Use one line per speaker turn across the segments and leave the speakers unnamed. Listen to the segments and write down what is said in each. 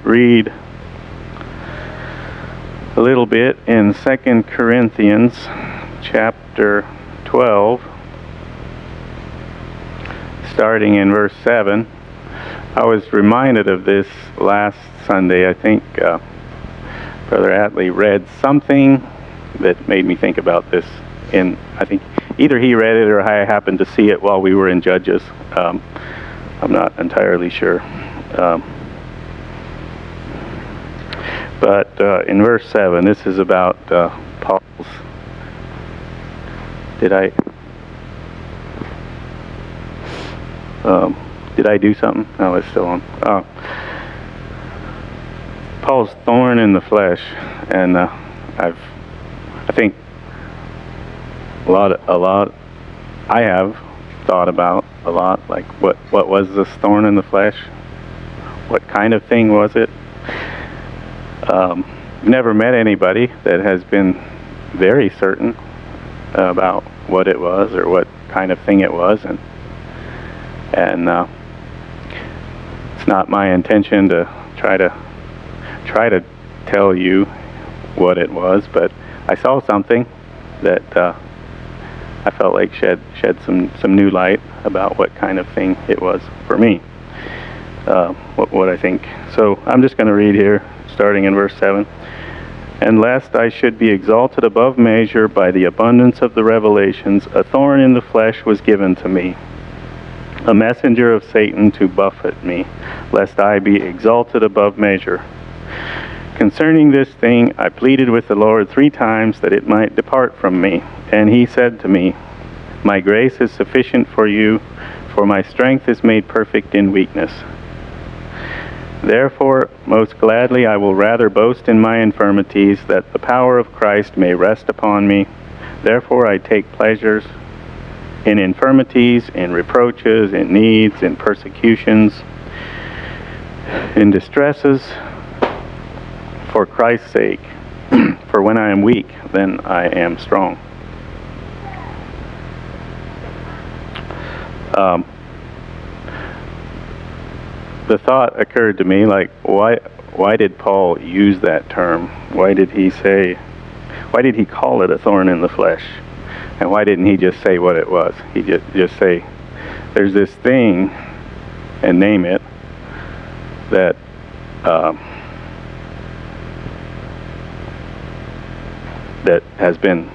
read a little bit in 2 Corinthians chapter 12, starting in verse 7. I was reminded of this last Sunday. I think Brother Atlee read something that made me think about this. I think either he read it or I happened to see it while we were in Judges. I'm not entirely sure. But in verse 7, this is about Paul's... Did I do something? No, it's still on. Paul's thorn in the flesh, and I think a lot. I have thought about a lot, like what was this thorn in the flesh? What kind of thing was it? Never met anybody that has been very certain about what it was or what kind of thing it was, and it's not my intention to try to tell you what it was, but I saw something that I felt like shed some new light about what kind of thing it was for me. What I think. So I'm just going to read here, starting in verse 7. And lest I should be exalted above measure by the abundance of the revelations, a thorn in the flesh was given to me, a messenger of Satan to buffet me, lest I be exalted above measure. Concerning this thing I pleaded with the Lord 3 times that it might depart from me. And he said to me, My grace is sufficient for you, for my strength is made perfect in weakness. Therefore, most gladly I will rather boast in my infirmities, that the power of Christ may rest upon me. Therefore I take pleasures in infirmities, in reproaches, in needs, in persecutions, in distresses, for Christ's sake. For when I am weak, then I am strong. The thought occurred to me, like, why did Paul use that term? Why did he call it a thorn in the flesh? And why didn't he just say what it was? He just say, there's this thing, and name it, that that has been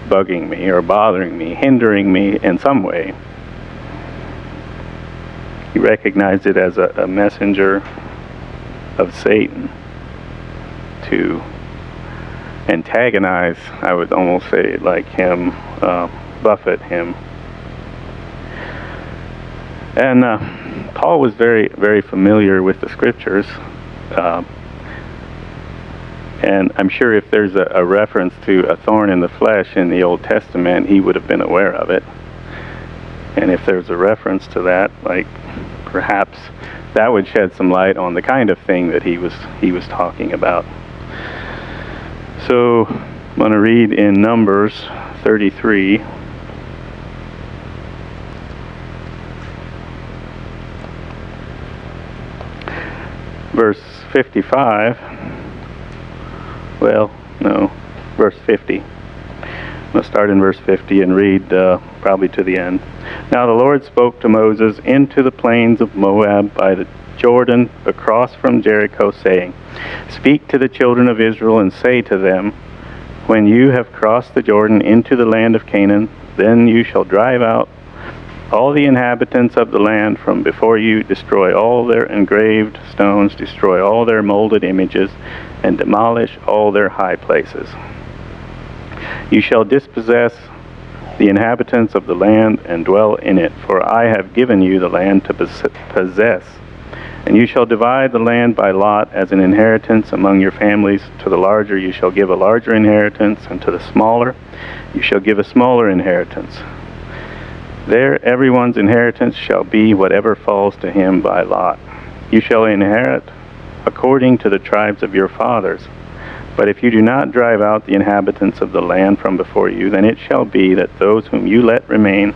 bugging me or bothering me, hindering me in some way. He recognized it as a messenger of Satan to antagonize, I would almost say, like him, buffet him. And Paul was very, very familiar with the scriptures. And I'm sure if there's a reference to a thorn in the flesh in the Old Testament, he would have been aware of it. And if there's a reference to that, like perhaps that would shed some light on the kind of thing that he was talking about. So I'm going to read in Numbers 33. Verse 55. Well, no, verse 50. I'm going to start in verse 50 and read probably to the end. Now the Lord spoke to Moses into the plains of Moab by the Jordan across from Jericho, saying, Speak to the children of Israel and say to them, When you have crossed the Jordan into the land of Canaan, then you shall drive out all the inhabitants of the land from before you, destroy all their engraved stones, destroy all their molded images, and demolish all their high places. You shall dispossess the inhabitants of the land and dwell in it, for I have given you the land to possess. And you shall divide the land by lot as an inheritance among your families. To the larger you shall give a larger inheritance, and to the smaller you shall give a smaller inheritance. There everyone's inheritance shall be whatever falls to him by lot. You shall inherit according to the tribes of your fathers. But if you do not drive out the inhabitants of the land from before you, then it shall be that those whom you let remain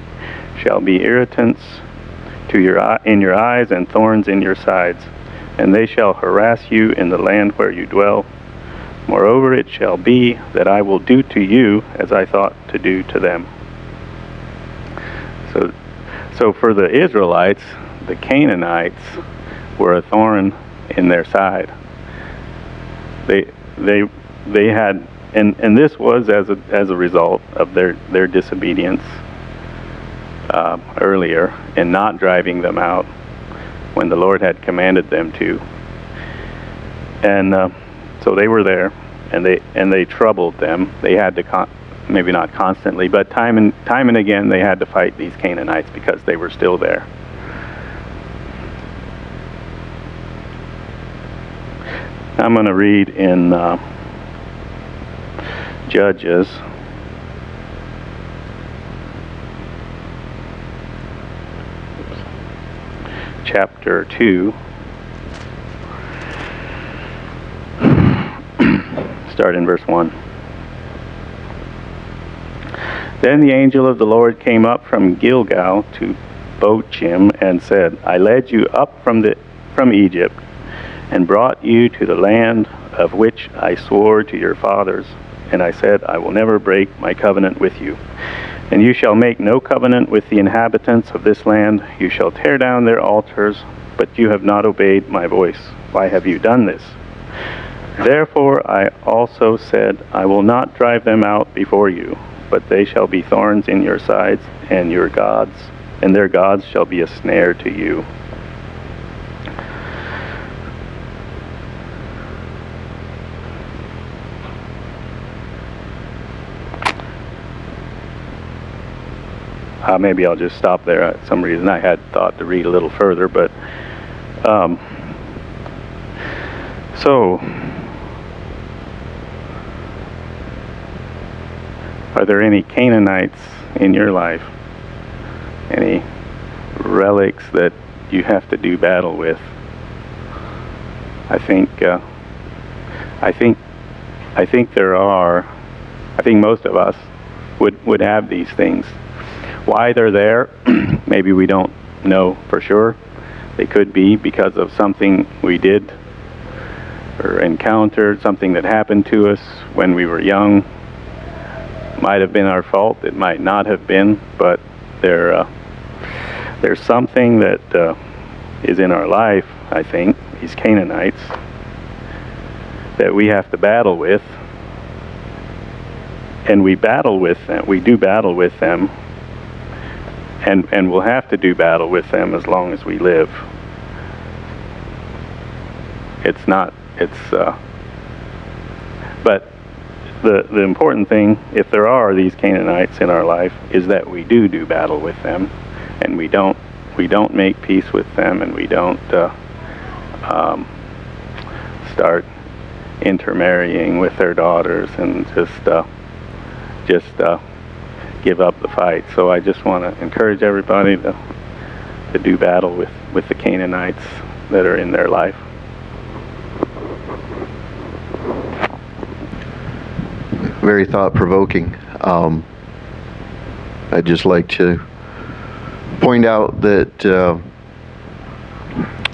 shall be irritants in your eyes and thorns in your sides. and they shall harass you in the land where you dwell. Moreover, it shall be that I will do to you as I thought to do to them. So for the Israelites, the Canaanites were a thorn in their side. They had, and this was as a result of their disobedience earlier in not driving them out when the Lord had commanded them to. And so they were there, and they troubled them. They had to maybe not constantly, but time and again they had to fight these Canaanites because they were still there. I'm going to read in Judges chapter 2, start in verse 1. Then the angel of the Lord came up from Gilgal to Bochim and said, I led you up from Egypt and brought you to the land of which I swore to your fathers. And I said, I will never break my covenant with you. And you shall make no covenant with the inhabitants of this land. You shall tear down their altars, but you have not obeyed my voice. Why have you done this? Therefore I also said, I will not drive them out before you, but they shall be thorns in your sides, and their gods shall be a snare to you. Maybe I'll just stop there. For some reason I had thought to read a little further, but so are there any Canaanites in your life? Any relics that you have to do battle with? I think there are. I think most of us would have these things. Why they're there, maybe we don't know for sure. They could be because of something we did or encountered, something that happened to us when we were young. Might have been our fault, it might not have been, but there's something that is in our life, I think, these Canaanites, that we have to battle with. And we battle with them, we do battle with them, and we'll have to do battle with them as long as we live. But the important thing, if there are these Canaanites in our life, is that we do battle with them, and we don't make peace with them, and we don't start intermarrying with their daughters and just give up the fight. So I just want to encourage everybody to do battle with the Canaanites that are in their life.
Very thought-provoking. I'd just like to point out that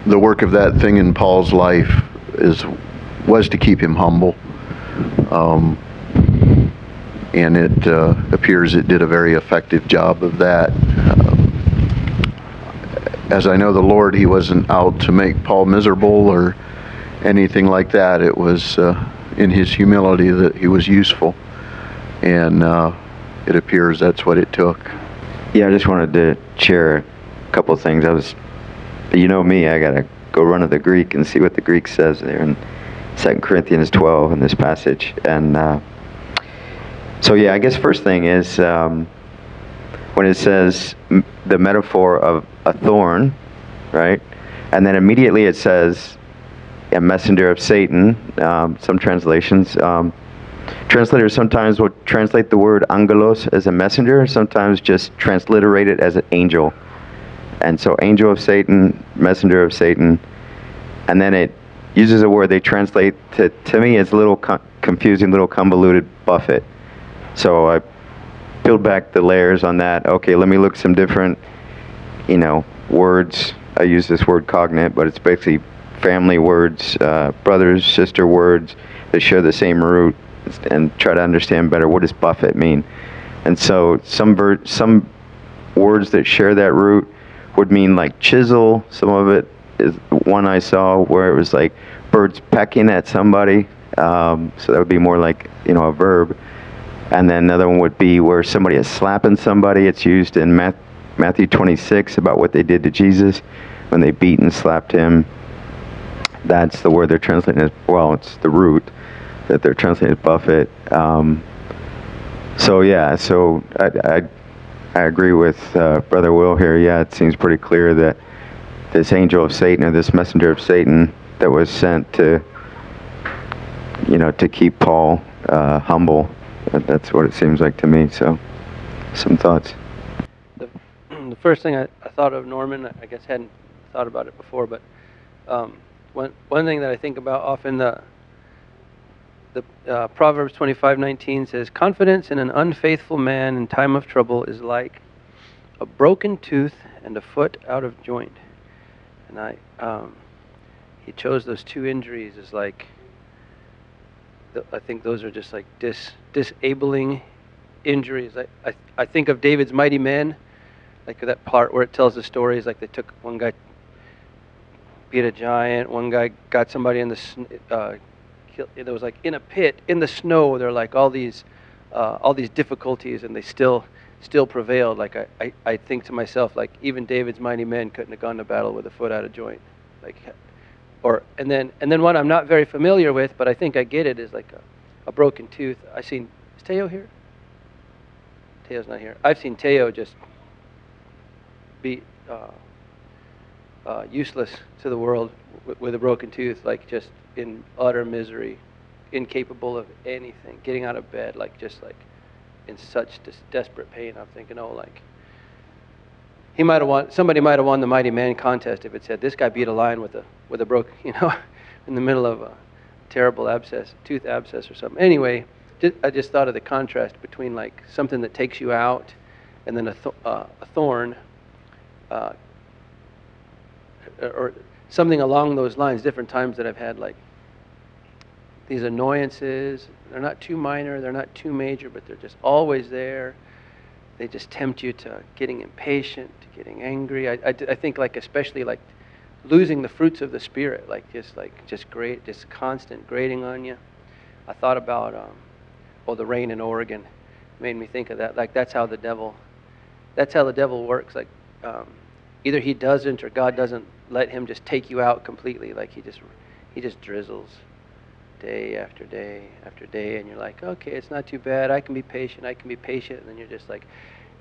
the work of that thing in Paul's life was to keep him humble. And it appears it did a very effective job of that. As I know the Lord, he wasn't out to make Paul miserable or anything like that. It was in his humility that he was useful. And it appears that's what it took.
Yeah, I just wanted to share a couple of things. You know me, I got to go run to the Greek and see what the Greek says there in 2 Corinthians 12 in this passage. And so yeah, I guess first thing is when it says the metaphor of a thorn, right? And then immediately it says a messenger of Satan. Some translations, translators sometimes will translate the word angelos as a messenger, sometimes just transliterate it as an angel. And so angel of Satan, messenger of Satan, and then it uses a word they translate to me as a little confusing, little convoluted, buffet. So I peeled back the layers on that. Okay, let me look some different, words. I use this word cognate, but it's basically family words, brothers, sister words that share the same root, and try to understand better what does buffet mean. And so some words that share that root would mean like chisel. Some of it is one I saw where it was like birds pecking at somebody. So that would be more like, a verb. And then another one would be where somebody is slapping somebody. It's used in Matthew 26 about what they did to Jesus when they beat and slapped him. That's the word they're translating as, well, it's the root that they're translating as buffet. So I agree with Brother Will here. Yeah, it seems pretty clear that this angel of Satan, or this messenger of Satan that was sent to keep Paul humble, that's what it seems like to me. So, some thoughts.
The first thing I thought of, Norman, I guess hadn't thought about it before, but one thing that I think about often, the Proverbs 25:19 says, "Confidence in an unfaithful man in time of trouble is like a broken tooth and a foot out of joint." And he chose those two injuries as like, I think those are just like disabling injuries. I think of David's mighty men, like that part where it tells the stories, like they took one guy, beat a giant, one guy got somebody in the it was like in a pit in the snow. They're like all these difficulties, and they still prevailed. Like I think to myself, like even David's mighty men couldn't have gone to battle with a foot out of joint. Like, and then one I'm not very familiar with, but I think I get it, is like a broken tooth. Is Teo here? Teo's not here. I've seen Teo just be useless to the world with a broken tooth, like just in utter misery, incapable of anything, getting out of bed, like just like in such desperate pain. I'm thinking, like somebody might have won the mighty man contest if it said this guy beat a lion with a broken, in the middle of a terrible tooth abscess or something. Anyway, I just thought of the contrast between like something that takes you out and then a thorn, or something along those lines. Different times that I've had like these annoyances. They're not too minor, they're not too major, but they're just always there. They just tempt you to getting impatient, to getting angry. I think like especially like losing the fruits of the Spirit, just constant grating on you. I thought about the rain in Oregon. Made me think of that. Like that's how the devil works. Like either he doesn't, or God doesn't let him just take you out completely. Like he just drizzles day after day after day, and you're like, okay, it's not too bad. I can be patient. And then you're just like,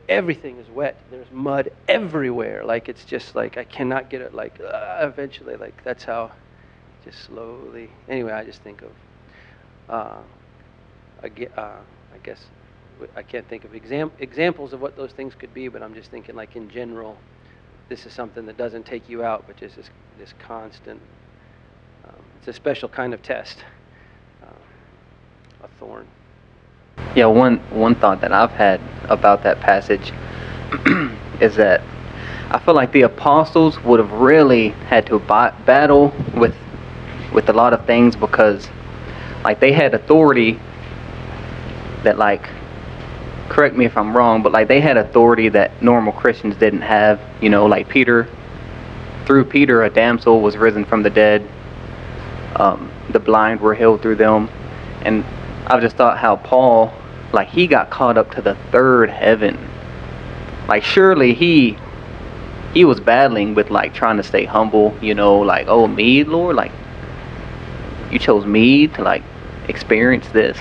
everything is wet. There's mud everywhere. Like it's just like I cannot get it. Like eventually, like that's how, just slowly. Anyway, I just think of, I guess I can't think of examples of what those things could be, but I'm just thinking like in general, this is something that doesn't take you out, but just this constant. It's a special kind of test. A thorn.
Yeah, one thought that I've had about that passage is that I feel like the apostles would have really had to battle with a lot of things, because like they had authority that, like, correct me if I'm wrong, but like they had authority that normal Christians didn't have. Like Peter, through Peter a damsel was risen from the dead. The blind were healed through them. And I've just thought how Paul, like, he got caught up to the third heaven. Like, surely he was battling with, like, trying to stay humble, like, oh, me, Lord? Like, you chose me to, like, experience this.